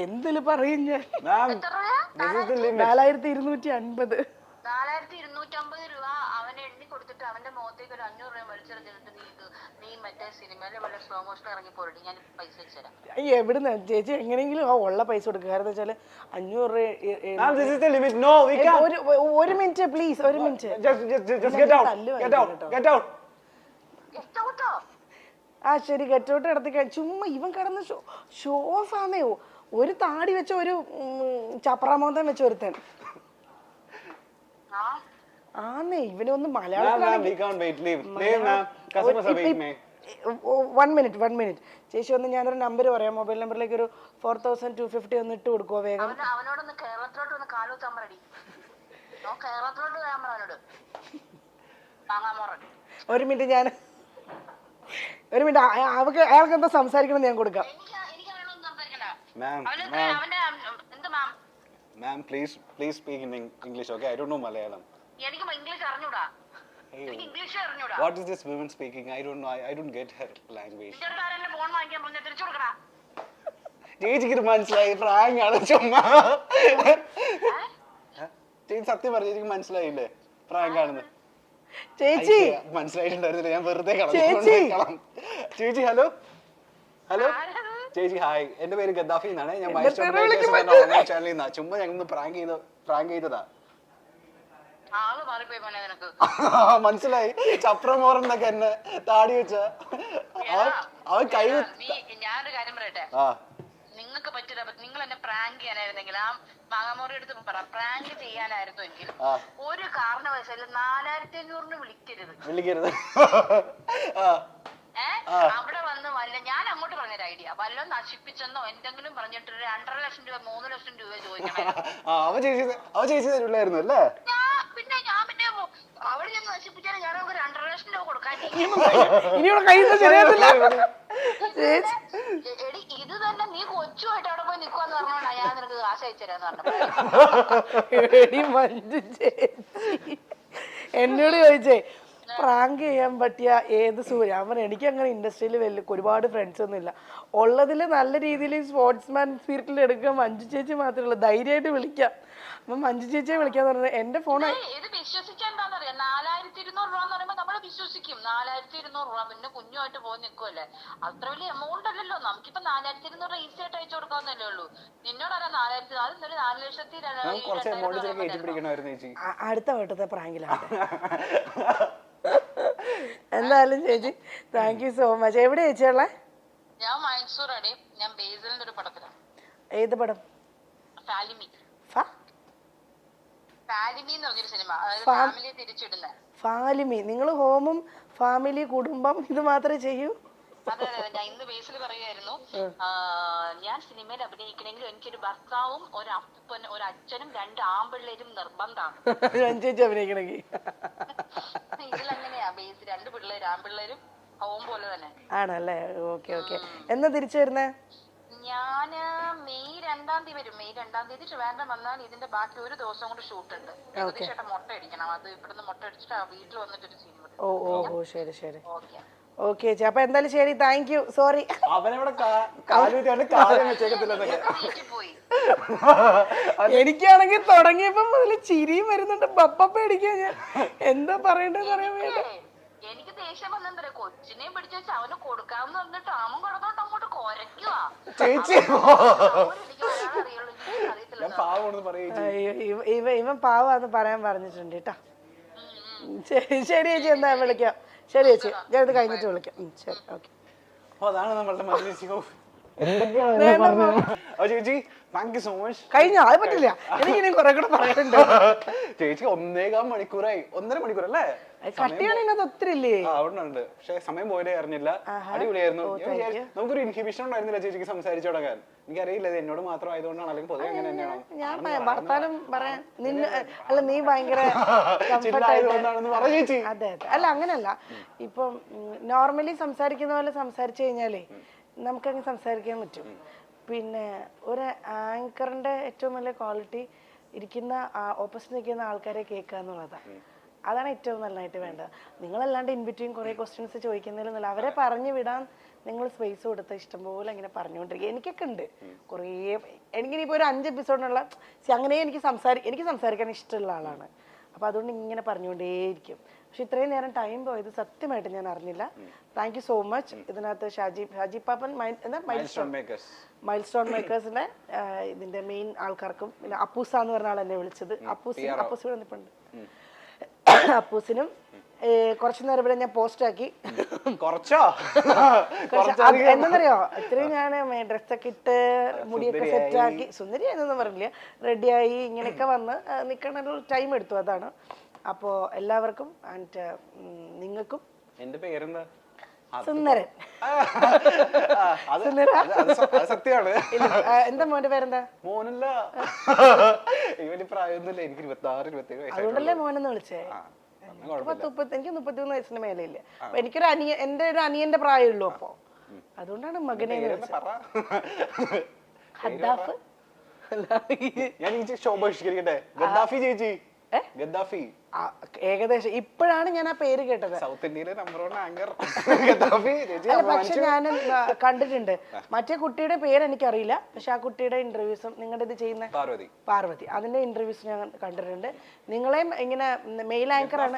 എന്തില് പറയും ഞാൻ? എത്ര രൂപ? 4250. 4250 രൂപ അവനെ എണ്ണി കൊടുത്തിട്ട് അവന്റെ മുഖത്തേക്ക് ഒരു 500 രൂപ മേടിച്ചെടുത്തിട്ട് നീ മറ്റേ സിനിമയിലെ വല്ല സ്ലോ മോഷൻ ഇറങ്ങി പോരടി, ഞാൻ പൈസ വെച്ചുതരാം. എവിടുന്ന് ചേച്ചി എങ്ങനെയെങ്കിലും ആ ഉള്ള പൈസ കൊടുക്കുക. കാരണം എന്താ വെച്ചാല് 500 ഒരു മിനിറ്റ് പ്ലീസ്, ഒരു മിനിറ്റ്. ആ ശരി, ഗെറ്റൗട്ട് നടത്തിക്കാൻ ചുമ്മാ ഇവൻ കിടന്ന് ഷോ ഓഫ് ആന്നേ. ഒരു താടി വെച്ച ഒരു ചപ്രാമോന്തം വെച്ച ഒരുത്തൻ ആന്നേ. ഇവനൊന്ന് മലയാളത്തിലാണ്. 1 minute ചേച്ചി ഒന്ന് ഞാനൊരു നമ്പർ പറയാം. മൊബൈൽ നമ്പറിലേക്ക് ഒരു 4250 ഒന്ന് ഇട്ട് കൊടുക്കുവോ വേഗം? അവനോടൊന്ന് കേരളത്തിലോട്ട് ഒന്ന് കാലൂത്താൻ പറയടി. കേരളത്തിലോട്ട് വരാൻ പറ. ഒരു മിനിറ്റ്, ഒരു മിനിറ്റ്. അയാൾക്ക് എന്താ സംസാരിക്കണം ഞാൻ കൊടുക്കാം. Ma'am, please speak in English, okay? I don't know Malayalam. എനിക്ക് ഇംഗ്ലീഷ് അറിഞ്ഞൂടാ. എനിക്ക് ഇംഗ്ലീഷ് അറിഞ്ഞൂടാ. What is this woman speaking? I don't know. I don't get her language. ഇന്റെ ഫോൺ വാങ്ങിക്കാൻ പറഞ്ഞാ തിരിച്ചു കൊടുക്കടാ. ചേച്ചിക്ക് മനസ്സിലായി പ്രാങ്ക് ആണ് ചുമ്മാ. ചേച്ചി സത്യം പറഞ്ഞു, ചേച്ചിക്ക് മനസ്സിലായില്ലേ പ്രാങ്ക് ആണെന്ന്? ചേച്ചി മനസ്സിലായിട്ടുണ്ടായിരുന്നില്ല, ഞാൻ വെറുതെ കളഞ്ഞു. ചേച്ചി ഹലോ ചേച്ചി ഹായ്, എന്റെ പേര് ഗദ്ദാഫി എന്നാണ്. ഞാൻ ചാനലിൽ നിന്നാ. ചുമ്മാ ഞങ്ങൾ പ്രാങ്ക് ചെയ്തതാ. മനസ്സിലായി. ചപ്രമോറൻ എന്നൊക്കെ എന്നെ താടി വെച്ച അവൻ കൈ. ഞാനൊരു കാര്യം പറയട്ടെ, നിങ്ങൾക്ക് പറ്റില്ല. നിങ്ങൾ എന്നെ പ്രാങ്ക് ചെയ്യാനായിരുന്നെങ്കിൽ ആ മാങ്ങാമോറി എടുത്ത് പറ, പ്രാങ്ക് ചെയ്യാനായിരുന്നു എങ്കിൽ ഒരു കാരണവശാലും 4500 വിളിക്കരുത്. അവിടെ വന്ന് വല്ല ഞാൻ അങ്ങോട്ട് പറഞ്ഞൊരു ഐഡിയ വല്ലതും നശിപ്പിച്ചെന്നോ എന്തെങ്കിലും പറഞ്ഞിട്ട് 2.5 ലക്ഷം രൂപ 3 ലക്ഷം രൂപ ചോദിക്കണം. പിന്നെ ഞാൻ അവിടെ ചെന്ന് നശിപ്പിച്ചാൽ ഞാൻ അവർക്ക് 2.5 ലക്ഷം രൂപ കൊടുക്കാൻ. എടി ഇത് തന്നെ നീ കൊച്ചുമായിട്ട് അവിടെ പോയി നിക്കുവാന്ന് പറഞ്ഞോണ്ടാ ഞാൻ നിനക്ക് കാശ് അയച്ചുതരാന്ന് പറഞ്ഞു. എന്നോട് ചോദിച്ചേ പ്രാങ്ക് ചെയ്യാൻ പറ്റിയ ഏത് സൂര്യ. എനിക്ക് അങ്ങനെ ഇൻഡസ്ട്രിയിൽ ഒരുപാട് ഫ്രണ്ട്സ് ഒന്നും ഇല്ല. ഉള്ളതിൽ നല്ല രീതിയിൽ സ്പോർട്സ്മാൻ സ്പിരിറ്റിൽ എടുക്കാൻ മഞ്ജു ചേച്ചി മാത്രമേ ഉള്ളൂ. ധൈര്യമായിട്ട് വിളിക്കാം. അപ്പം മഞ്ജു ചേച്ചിയെ വിളിക്കാന്ന് പറഞ്ഞത് എന്റെ ഫോൺ ഇത് വിശ്വസിക്കാണ്ടാന്നറിയാം. 4200 രൂപ എന്ന് പറയുമ്പോ നമ്മള് വിശ്വസിക്കും. 4200 രൂപ പിന്നെ കുഞ്ഞുമായിട്ട് പോയി നിൽക്കുമല്ലേ, അത്ര വലിയ എമൗണ്ട് അല്ലല്ലോ. നമുക്കിപ്പോ 4200 ഈസി ആയിട്ട് അയച്ചു കൊടുക്കാവുന്നല്ലേ ഉള്ളൂ. നിന്നോടാ 4000 അതൊരു 4,00,000 അടുത്ത വട്ടത്തെ പ്രാങ്കിലാണ്. എന്തായാലും ചേച്ചി താങ്ക് യു സോ മച്ച്. എവിടെ ചേച്ചിയുള്ള? ഞാൻ മൈസൂർ അടി. ഞാൻ ബേസിലിന്റെ ഒരു പടത്തിലാണ്. ഏത് പടം? ഫാലിമി എന്ന് പറഞ്ഞൊരു സിനിമ, ഫാമിലിയെ തിരിച്ചിടുന്ന. ഫാലിമി. നിങ്ങൾ ഹോമും ഫാമിലി കുടുംബം ഇത് മാത്രമേ ചെയ്യൂ? അതെ ഞാൻ ഇന്ന് ബേസിൽ പറയുമായിരുന്നു, ഞാൻ സിനിമയിൽ അഭിനയിക്കണമെങ്കിൽ എനിക്കൊരു ഭർത്താവും ഒരു അപ്പനും ഒരു അച്ഛനും 2 ആൺപിള്ളേരും നിർബന്ധമാണ്. ചേച്ചി അഭിനയിക്കണമെങ്കിൽ ഇതിലങ്ങനെയാ ബേസ്. 2 പിള്ളേര് ആൺപിള്ളേരും ഹോം പോലെ തന്നെ ആണല്ലേ? ഓക്കെ. എന്നാ തിരിച്ചു വരുന്നേ? ഞാന് മെയ് 2-ാം തീയതി വരും. മെയ് 2-ാം തീയതി ട്രിവാൻഡ്രം വന്നാൽ ഇതിന്റെ ബാക്കി ഒരു ദിവസം കൊണ്ട് ഷൂട്ട് ഉണ്ട്. ജഗദീഷേട്ടൻ മുട്ട അടിക്കണം. അത് ഇവിടുന്ന് മുട്ട അടിച്ചിട്ട് വീട്ടിൽ വന്നിട്ടൊരു സീൻ. ഓ ശരി. ഓക്കെ ചേച്ചി, അപ്പൊ എന്തായാലും ശരി, താങ്ക് യു. സോറി എനിക്കാണെങ്കിൽ തുടങ്ങിയപ്പോ മുതൽ ചിരിയും വരുന്നുണ്ട്. പപ്പ പേടിക്കാൻ ഞാൻ എന്താ പറയണ്ടെന്ന് അറിയാൻ വേണ്ടി. എനിക്ക് ദേഷ്യം വന്നെന്തര കൊച്ചിനെ പിടിച്ചു വെച്ച് അവന് കൊടുക്കാമെന്ന് പറഞ്ഞിട്ട് അവൻ കിടന്നോട്ട് അങ്ങോട്ട് കൊരയ്ക്കുവാ. ഇവൻ പാവാന്ന് പറയാൻ പറഞ്ഞിട്ടുണ്ട് കേട്ടാ. ശരി ചേച്ചി, എന്താ വിളിക്കാം. ശരി ചേച്ചി, ഞാനിത് കഴിഞ്ഞിട്ട് വിളിക്കാം. ശരി, ഓക്കെ. അതാണ് നമ്മളുടെ കഴിഞ്ഞോ? അത് പറ്റില്ല, എനിക്കിനി കുറെ കൂടെ പറയാനുണ്ട്. ചേച്ചി 1.25 മണിക്കൂറായി. 1.5 മണിക്കൂർ അല്ലേ? കട്ടിയാണെങ്കിൽ ഒത്തിരി ഇല്ലേ? ഉണ്ട്, പക്ഷെ സമയം പോയതേ അറിഞ്ഞില്ല. അടിപൊളിയായിരുന്നു. നമുക്കൊരു ഇൻഹിബിഷൻ ഉണ്ടായിരുന്നില്ല ചേച്ചിക്ക് സംസാരിച്ചു തുടങ്ങാൻ. എനിക്കറിയില്ല ഇത് എന്നോട് മാത്രം ആയതുകൊണ്ടാണ്, അല്ലെങ്കിൽ പൊതുവെ അങ്ങനെ തന്നെയാണോ? ഞാൻ വർത്താനം പറയാൻ അല്ല, നീ ഭയങ്കര അതെ. അല്ല അങ്ങനല്ല, ഇപ്പം നോർമലി സംസാരിക്കുന്ന പോലെ സംസാരിച്ചു കഴിഞ്ഞാലേ നമുക്കങ്ങ് സംസാരിക്കാൻ പറ്റും. പിന്നെ ഒരു ആങ്കറിന്റെ ഏറ്റവും വലിയ ക്വാളിറ്റി ഇരിക്കുന്ന ഓപ്പോസിറ്റ് നിൽക്കുന്ന ആൾക്കാരെ കേൾക്കുക എന്നുള്ളതാണ്. അതാണ് ഏറ്റവും നല്ലതായിട്ട് വേണ്ടത്. നിങ്ങളല്ലാണ്ട് ഇൻ ബിറ്റ്വീൻ കുറെ ക്വസ്റ്റ്യൻസ് ചോദിക്കുന്നതിൽ നല്ല അവരെ പറഞ്ഞു വിടാൻ നിങ്ങൾ സ്പേസ് കൊടുത്ത ഇഷ്ടംപോലെ ഇങ്ങനെ പറഞ്ഞുകൊണ്ടിരിക്കുക. എനിക്കൊക്കെ ഉണ്ട് കുറേ. എനിക്കിനിപ്പോൾ ഒരു 5 എപ്പിസോഡിനുള്ള അങ്ങനെ എനിക്ക് സംസാരിക്കാൻ ഇഷ്ടമുള്ള ആളാണ്. അപ്പോൾ അതുകൊണ്ട് ഇങ്ങനെ പറഞ്ഞുകൊണ്ടേയിരിക്കും. പക്ഷെ ഇത്രയും നേരം ടൈം പോയത് സത്യമായിട്ട് ഞാൻ അറിഞ്ഞില്ല. Thank you so much. ഇതിനകത്ത് ഷാജി പാപ്പൻ മൈൽ സ്റ്റോൺ മേക്കേഴ്സിന്റെ ഇതിന്റെ മെയിൻ ആൾക്കാർക്കും പിന്നെ അപ്പൂസ എന്ന് പറഞ്ഞ ആൾ എന്നെ വിളിച്ചത്. അപ്പൂസ് വന്നിട്ടുണ്ട്. അപ്പൂസിനും കുറച്ചു നേരം ഇവിടെ ഞാൻ പോസ്റ്റ് ആക്കി. എന്താന്നറിയോ, ഇത്രയും ഞാൻ ഡ്രസ്സൊക്കെ ഇട്ട് മുടിയൊക്കെ സെറ്റാക്കി സുന്ദരിയായെന്നൊന്നും പറഞ്ഞില്ല, റെഡിയായി ഇങ്ങനെയൊക്കെ വന്ന് നിൽക്കണ ഒരു ടൈം എടുത്തു. അതാണ്. അപ്പോൾ എല്ലാവർക്കും ആൻഡ് നിങ്ങൾക്കും. എന്റെ പേരെന്താ? സുന്ദരൻ. സത്യമാണ്. എന്താ മോന്റെ പേരെന്താ? മോനല്ല, ഇവന് പ്രായമൊന്നുമില്ല, എനിക്ക് 26-27 വയസ്സ്. അതുകൊണ്ടല്ലേ മോനെന്ന് വിളിച്ചേ. എനിക്ക് 33 വയസ്സിന് മേലെയില്ല. അപ്പൊ എനിക്കൊരു എന്റെ ഒരു അനിയന്റെ പ്രായമുള്ളൂ. അപ്പൊ അതുകൊണ്ടാണ് മകനെ ഹദ്ദാഫ്. ഞാൻ ശോഭ ബഹിഷ്കരിക്കട്ടെ? ഗദ്ദാഫി ചേച്ചി, ഗദ്ദാഫി. ഏകദേശം ഇപ്പോഴാണ് ഞാൻ ആ പേര് കേട്ടത്. സൗത്ത് ഇന്ത്യയിലെ നമ്പർ 1 ആങ്കർ. പക്ഷെ ഞാൻ കണ്ടിട്ടുണ്ട്. മറ്റേ കുട്ടിയുടെ പേര് എനിക്കറിയില്ല. പക്ഷെ ആ കുട്ടിയുടെ ഇന്റർവ്യൂസും നിങ്ങളുടെ ഇത് ചെയ്യുന്ന പാർവതി, അതിന്റെ ഇന്റർവ്യൂസ് ഞാൻ കണ്ടിട്ടുണ്ട്. നിങ്ങളെയും ഇങ്ങനെ മെയിൽ ആങ്കറാണ്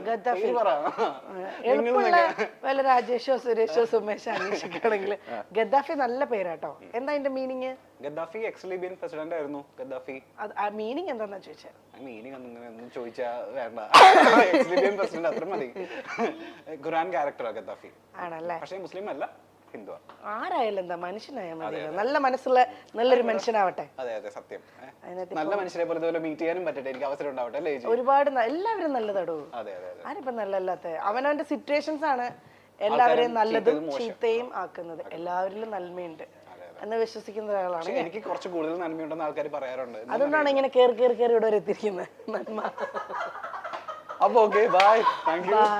ഗദ്ദാഫി. എളുപ്പമുള്ള വല്ല രാജേഷോ സുരേഷോ സുമേഷോ അന്വേഷിക്കുകയാണെങ്കിൽ ഗദ്ദാഫി നല്ല പേരാട്ടോ. എന്താ അതിന്റെ meaning? Gaddafi X Libyan president ആയിരുന്നു ഗദ്ദാഫി. ആ മീനിങ് എന്താന്നാ ചോദിച്ചത്? മീനിങ് ഒന്നും ചോദിച്ചാ വേണ്ട. എക്സ് ലിബിയൻ പ്രസിഡന്റ് അത്ര മതി. ഖുറാൻ ക്യാരക്ടറാ ഗദ്ദാഫി. ആണല്ലേ? പക്ഷേ മുസ്ലിം അല്ല, ഹിന്ദു. ആരായാലും എന്താ, മനുഷ്യനായാൽ മതി. നല്ല മനസ്സുള്ള നല്ലൊരു മനുഷ്യനാവട്ടെ. അതെ അതെ, സത്യം. നല്ല മനുഷ്യരെ പോലെ ഇതുപോലെ മീറ്റ് ചെയ്യാനും പറ്റട്ടെ, എനിക്ക് അവസരം ഉണ്ടാവട്ടെ അല്ലേ? ഒരുപാട് എല്ലാവരും നല്ലതാടോ. ആരിപ്പോ നല്ലല്ലാത്ത? അവനവന്റെ സിറ്റുവേഷൻസ് ആണ് എല്ലാവരെയും നല്ലതും ചീത്തയും ആക്കുന്നത്. എല്ലാവരിലും നന്മയുണ്ട് എന്ന് വിശ്വസിക്കുന്ന ഒരാളാണ്. എനിക്ക് കുറച്ച് കൂടുതൽ നന്മയുണ്ടെന്ന് ആൾക്കാർ പറയാറുണ്ട്. അതുകൊണ്ടാണ് ഇങ്ങനെ കേറി ഇവിടെ വരെ എത്തിയിരിക്കുന്നത്. നന്മ. അപ്പൊ ഓക്കെ, ബൈ, താങ്ക് യു.